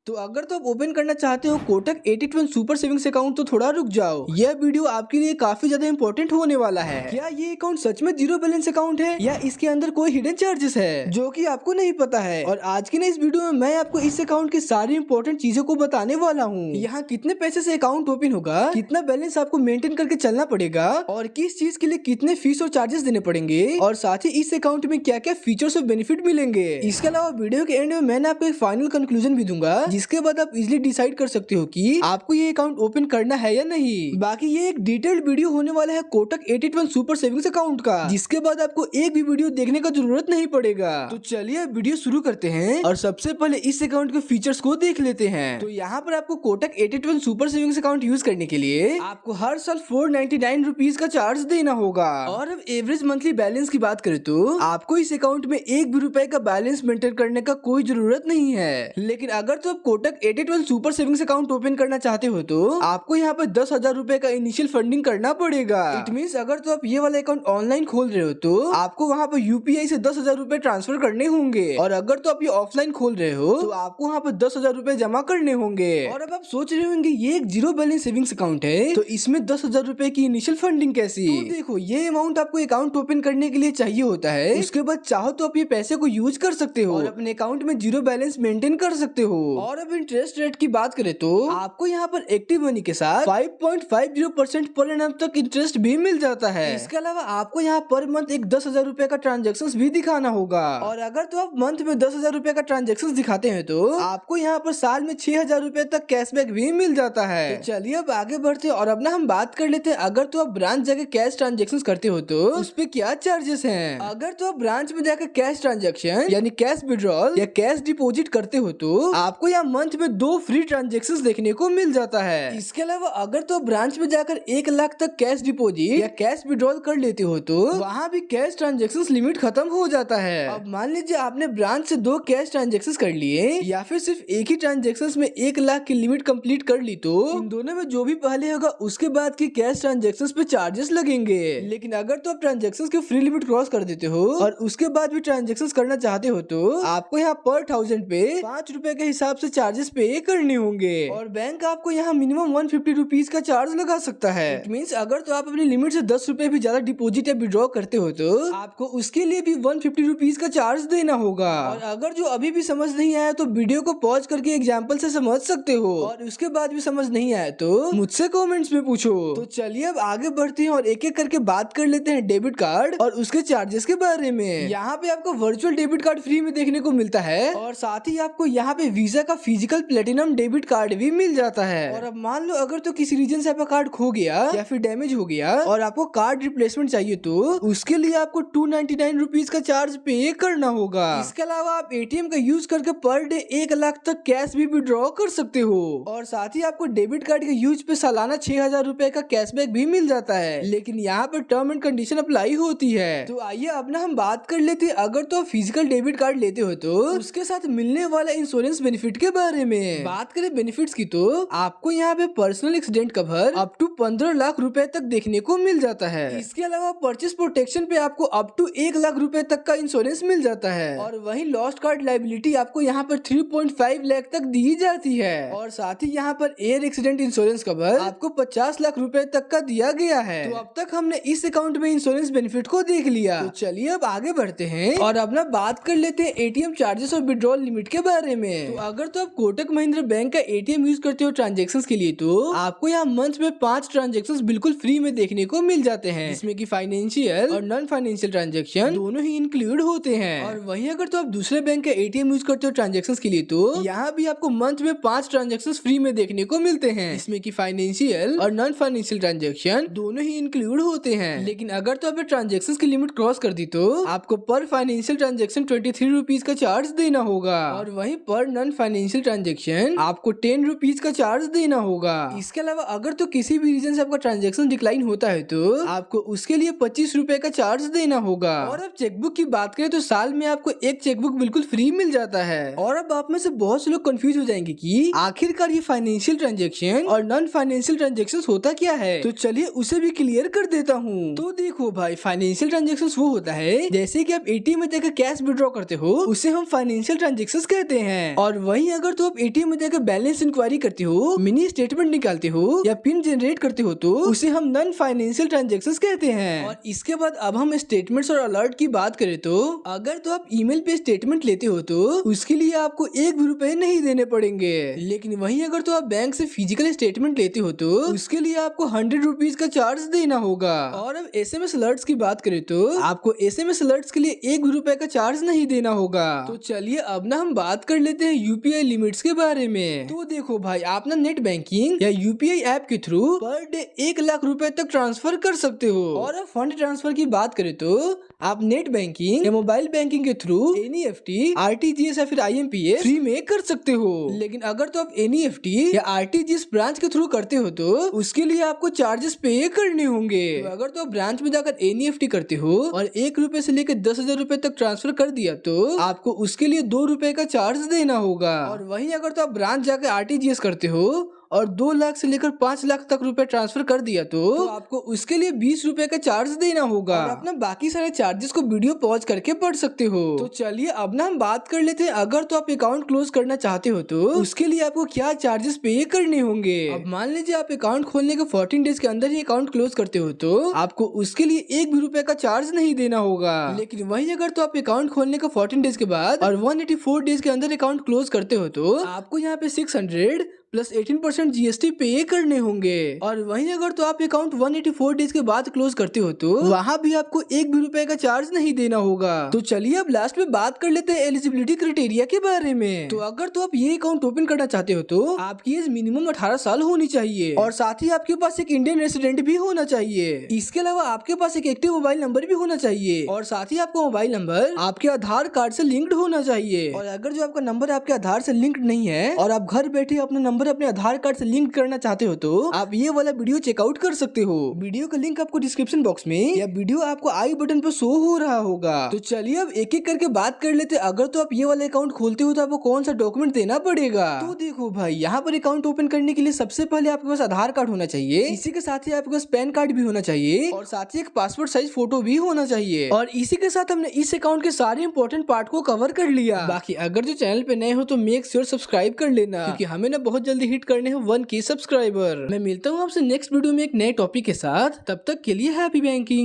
तो अगर तो आप ओपन करना चाहते हो कोटक 81 सुपर सेविंग्स अकाउंट तो थोड़ा रुक जाओ, यह वीडियो आपके लिए काफी ज्यादा इंपॉर्टेंट होने वाला है। क्या ये अकाउंट सच में जीरो बैलेंस अकाउंट है या इसके अंदर कोई हिडन चार्जेस है जो कि आपको नहीं पता है। और आज की ना इस वीडियो में मैं आपको इस अकाउंट की सारी इंपॉर्टेंट चीजों को बताने वाला हूँ। यहाँ कितने पैसे से अकाउंट ओपन होगा, कितना बैलेंस आपको मेंटेन करके चलना पड़ेगा और किस चीज के लिए कितने फीस और चार्जेस देने पड़ेंगे, और साथ ही इस अकाउंट में क्या क्या फीचर्स और बेनिफिट मिलेंगे। इसके अलावा वीडियो के एंड में मैंने आपको एक फाइनल कंक्लूजन भी दूंगा, जिसके बाद आप इजिली डिसाइड कर सकते हो कि आपको ये अकाउंट ओपन करना है या नहीं। बाकी ये एक डिटेल्ड वीडियो होने वाला है कोटक 81 सुपर सेविंग्स अकाउंट का, जिसके बाद आपको एक भी वीडियो देखने का जरूरत नहीं पड़ेगा। तो चलिए वीडियो शुरू करते हैं और सबसे पहले इस अकाउंट के फीचर्स को देख लेते हैं। तो यहाँ पर आपको Kotak 81 super savings account use करने के लिए आपको हर साल 499 रुपीज का चार्ज देना होगा। और अब एवरेज मंथली बैलेंस की बात करें तो आपको इस अकाउंट में 1 भी रुपए का बैलेंस मेंटेन करने का कोई जरूरत नहीं है। लेकिन अगर तो आप Kotak 81 super savings account open करना चाहते हो तो आपको यहाँ पर 10,000 रुपए का इनिशियल फंडिंग करना पड़ेगा। इट मींस अगर तो आप ये वाला अकाउंट ऑनलाइन खोल रहे हो तो आपको वहाँ पर यूपीआई से 10,000 रुपए ट्रांसफर करने होंगे, और अगर तो आप ये ऑफलाइन खोल रहे हो तो आपको वहाँ पर 10,000 रुपए जमा करने होंगे। और अब आप सोच रहे होंगे ये एक जीरो बैलेंस सेविंग्स अकाउंट है तो इसमें 10,000 रुपए की इनिशियल फंडिंग कैसी। तो देखो ये अमाउंट आपको अकाउंट ओपन करने के लिए चाहिए होता है, उसके बाद चाहो तो आप ये पैसे को यूज कर सकते हो और अपने अकाउंट में जीरो बैलेंस मेंटेन कर सकते हो। और अब इंटरेस्ट रेट की बात करें तो आपको यहाँ पर एक्टिव मनी के साथ 5.50% पर एनम तक इंटरेस्ट भी मिल जाता है। इसके अलावा आपको यहाँ पर मंथ एक 10,000 रुपए का ट्रांजेक्शन भी दिखाना होगा, और अगर तो आप मंथ में 10,000 रुपए का ट्रांजेक्शन दिखाते हैं तो आपको यहाँ पर साल में 6,000 रुपए तक कैशबैक भी मिल जाता है। तो चलिए अब आगे बढ़ते हैं और अब ना हम बात कर लेते हैं अगर तो आप ब्रांच जाकर कैश ट्रांजेक्शन करते हो तो उस पे क्या चार्जेस हैं। अगर तो आप ब्रांच में जाकर कैश ट्रांजेक्शन यानी कैश विड्रॉल या कैश डिपॉजिट करते हो तो आपको यहाँ मंथ में 2 फ्री ट्रांजेक्शन देखने को मिल जाता है। इसके अलावा अगर तो ब्रांच में जाकर 1 लाख तक कैश डिपॉजिट या कैश विड्रॉल कर लेते हो तो वहाँ भी कैश ट्रांजेक्शन लिमिट खत्म हो जाता है। अब मान लीजिए आपने ब्रांच से 2 कैश ट्रांजेक्शन कर लिए या फिर सिर्फ एक ही ट्रांजेक्शन में 1 लाख की लिमिट कंप्लीट कर ली तो इन दोनों में जो भी पहले होगा उसके बाद की कैश ट्रांजेक्शन पे चार्जेस लगेंगे। लेकिन अगर तो आप ट्रांजेक्शन की फ्री लिमिट क्रॉस कर देते हो और उसके बाद भी ट्रांजेक्शन करना चाहते हो तो आपको यहाँ पर 1000 पे 5 रुपए के हिसाब से चार्जेस पे करने होंगे, और बैंक आपको यहाँ मिनिमम 150 रुपीज का चार्ज लगा सकता है। इट मींस अगर तो आप अपनी लिमिट से 10 रुपए भी ज्यादा डिपॉजिट या विड्रॉ करते हो तो आपको उसके लिए भी 150 रुपीज का चार्ज देना होगा। और अगर जो अभी भी समझ नहीं आया तो वीडियो को पॉज करके एग्जाम्पल से समझ सकते हो, और उसके बाद भी समझ नहीं आया तो मुझसे कमेंट्स में पूछो। तो चलिए अब आगे बढ़ते हैं और एक एक करके बात कर लेते हैं डेबिट कार्ड और उसके चार्जेस के बारे में। यहाँ पे आपको वर्चुअल डेबिट कार्ड फ्री में देखने को मिलता है, और साथ ही आपको यहाँ पे वीजा का फिजिकल प्लेटिनम डेबिट कार्ड भी मिल जाता है। और अब मान लो अगर तो किसी रीजन से आपका कार्ड खो गया या फिर डैमेज हो गया और आपको कार्ड रिप्लेसमेंट चाहिए तो उसके लिए आपको 299 रुपीज का चार्ज पे करना होगा। इसके अलावा आप एटीएम का यूज करके पर डे 1 लाख तक कैश भी विड्रॉ कर सकते हो, और साथ ही आपको डेबिट कार्ड के यूज पे सालाना 6,000 रुपए का कैशबैक भी मिल जाता है। लेकिन यहाँ पर टर्म एंड कंडीशन अप्लाई होती है। तो आइए अब ना हम बात कर लेते हैं अगर तो आप फिजिकल डेबिट कार्ड लेते हो तो उसके साथ मिलने वाला इंश्योरेंस बेनिफिट के बारे में। बात करें बेनिफिट्स की तो आपको यहाँ पे personal accident cover up to 15 lakh रुपए तक देखने को मिल जाता है। इसके अलावा परचेस प्रोटेक्शन पे आपको अप टू 1 लाख रुपए तक का इंश्योरेंस मिल जाता है, और वहीं लॉस्ट कार्ड लायबिलिटी आपको यहाँ पर 3.5 लाख तक दी जाती है। और साथ ही यहाँ पर एयर एक्सीडेंट इंश्योरेंस कवर आपको 50 लाख रुपए तक का दिया गया है। तो अब तक हमने इस अकाउंट में इंश्योरेंस बेनिफिट को देख लिया। तो चलिए अब आगे बढ़ते हैं और अब ना बात कर लेते हैं एटीएम चार्जेस और विड्रॉल लिमिट के बारे में। तो अगर तो आप कोटक महिंद्रा बैंक का एटीएम यूज करते हो ट्रांजेक्शन के लिए तो आपको यहाँ मंथ में 5 ट्रांजेक्शन बिल्कुल फ्री में देखने को मिल जाते हैं, जिसमें कि फाइनेंशियल और नॉन फाइनेंशियल ट्रांजेक्शन दोनों ही इंक्लूड होते हैं। और वहीं अगर तो आप दूसरे बैंक का एटीएम यूज करते हो ट्रांजेक्शन के लिए तो यहाँ भी आपको मंथ में 5 ट्रांजेक्शन फ्री में देखने को मिलते हैं, जिसमें कि फाइनेंशियल और नॉन फाइनेंशियल ट्रांजेक्शन दोनों ही इंक्लूड होते हैं। लेकिन अगर तो आप ट्रांजेक्शन की लिमिट क्रॉस कर दी तो आपको पर फाइनेंशियल ट्रांजेक्शन 23 रुपीज का चार्ज देना होगा, और वहीं पर नॉन फाइनेंशियल ट्रांजेक्शन आपको 10 रुपीज का चार्ज देना होगा। इसके अलावा अगर तो किसी भी रीजन से आपका ट्रांजेक्शन डिक्लाइन होता है तो आपको उसके लिए 25 रुपए का चार्ज देना होगा। और अब चेकबुक की बात करें तो साल में आपको एक चेकबुक बिल्कुल फ्री मिल जाता है। और अब आप में से बहुत से लोग कंफ्यूज हो जाएंगे कि आखिरकार ये फाइनेंशियल ट्रांजेक्शन और नॉन फाइनेंशियल ट्रांजेक्शन होता क्या है, तो चलिए उसे भी क्लियर कर देता हूँ। तो देखो भाई, फाइनेंशियल ट्रांजेक्शन वो होता है जैसे कि आप एटीएम में जाकर कैश विड्रॉ करते हो, उसे हम फाइनेंशियल ट्रांजेक्शन कहते हैं। और वहीं अगर तो आप एटीएम में जाकर बैलेंस इंक्वायरी करते हो, मिनी स्टेटमेंट निकालते हो या पिन जनरेट करते हो तो उसे हम नॉन फाइनेंशियल ट्रांजैक्शंस कहते हैं। और इसके बाद अब हम स्टेटमेंट्स और अलर्ट की बात करें तो अगर तो आप ईमेल पे स्टेटमेंट लेते हो तो उसके लिए आपको 1 भी रुपए नहीं देने पड़ेंगे। लेकिन वहीं अगर तो आप बैंक से फिजिकल स्टेटमेंट लेते हो तो उसके लिए आपको 100 रुपीज का चार्ज देना होगा। और अब SMS अलर्ट्स की बात करें तो आपको SMS अलर्ट्स के लिए 1 भी रुपए का चार्ज नहीं देना होगा। तो चलिए अब ना हम बात कर लेते हैं यूपीआई लिमिट्स के बारे में। तो देखो भाई, आप ना नेट बैंकिंग या यूपीआई ऐप के थ्रू पर डे 1 लाख रुपए तक ट्रांसफर कर सकते हो। और अब फंड ट्रांसफर की बात करें तो आप नेट बैंकिंग या मोबाइल बैंकिंग के थ्रू NEFT, RTGS या फिर IMPS फ्री में कर सकते हो। लेकिन अगर तो आप NEFT या RTGS ब्रांच के थ्रू करते हो तो उसके लिए आपको चार्जेस पे करने होंगे। तो अगर तो आप ब्रांच में जाकर NEFT करते हो और 1 रुपए से लेकर 10,000 रुपए तक ट्रांसफर कर दिया तो आपको उसके लिए 2 रुपए का चार्ज देना होगा। और वहीं अगर तो आप ब्रांच जाकर RTGS करते हो और 2 लाख से लेकर 5 लाख तक रुपए ट्रांसफर कर दिया तो आपको उसके लिए 20 रुपए का चार्ज देना होगा। और अपना बाकी सारे चार्जेस को वीडियो पॉज करके पढ़ सकते हो। तो चलिए अब ना हम बात कर लेते हैं, अगर तो आप अकाउंट क्लोज करना चाहते हो तो उसके लिए आपको क्या चार्जेस पे करने होंगे। अब मान लीजिए आप अकाउंट खोलने के 14 डेज के अंदर ही अकाउंट क्लोज करते हो तो आपको उसके लिए 1 भी रुपए का चार्ज नहीं देना होगा। लेकिन वही अगर तो आप अकाउंट खोलने के 14 डेज के बाद और 184 डेज के अंदर अकाउंट क्लोज करते हो तो आपको यहाँ पे 600 प्लस 18% GST पे करने होंगे। और वहीं अगर तो आप अकाउंट 184 डेज के बाद क्लोज करते हो तो वहाँ भी आपको 1 भी रुपए का चार्ज नहीं देना होगा। तो चलिए अब लास्ट में बात कर लेते हैं एलिजिबिलिटी क्राइटेरिया के बारे में। तो अगर तो आप ये अकाउंट ओपन करना चाहते हो तो आपकी एज मिनिमम 18 साल होनी चाहिए और साथ ही आपके पास एक इंडियन रेसिडेंट भी होना चाहिए। इसके अलावा आपके पास एक एक्टिव मोबाइल नंबर भी होना चाहिए और साथ ही आपका मोबाइल नंबर आपके आधार कार्ड से लिंक्ड होना चाहिए। और अगर जो आपका नंबर आपके आधार से लिंक्ड नहीं है और आप घर बैठे अपना नंबर अपने आधार कार्ड से लिंक करना चाहते हो तो आप ये वाला वीडियो चेकआउट कर सकते हो। वीडियो का लिंक आपको डिस्क्रिप्शन बॉक्स में या वीडियो आपको आई बटन पर शो हो रहा होगा। तो चलिए अब एक एक करके बात कर लेते हैं। अगर तो आप ये वाला अकाउंट खोलते हो तो आपको कौन सा डॉक्यूमेंट देना पड़ेगा। तो देखो भाई, यहाँ पर अकाउंट ओपन करने के लिए सबसे पहले आपके पास आधार कार्ड होना चाहिए, इसी के साथ ही आपके पास पैन कार्ड भी होना चाहिए और साथ ही एक पासपोर्ट साइज फोटो भी होना चाहिए। और इसी के साथ हमने इस अकाउंट के सारे इंपॉर्टेंट पार्ट को कवर कर लिया। बाकी अगर जो चैनल पे नए हो तो मेक श्योर सब्सक्राइब कर लेना, क्योंकि हमें ना बहुत जल्दी हिट करने हैं 1K सब्सक्राइबर। मैं मिलता हूँ आपसे नेक्स्ट वीडियो में एक नए टॉपिक के साथ। तब तक के लिए हैप्पी बैंकिंग।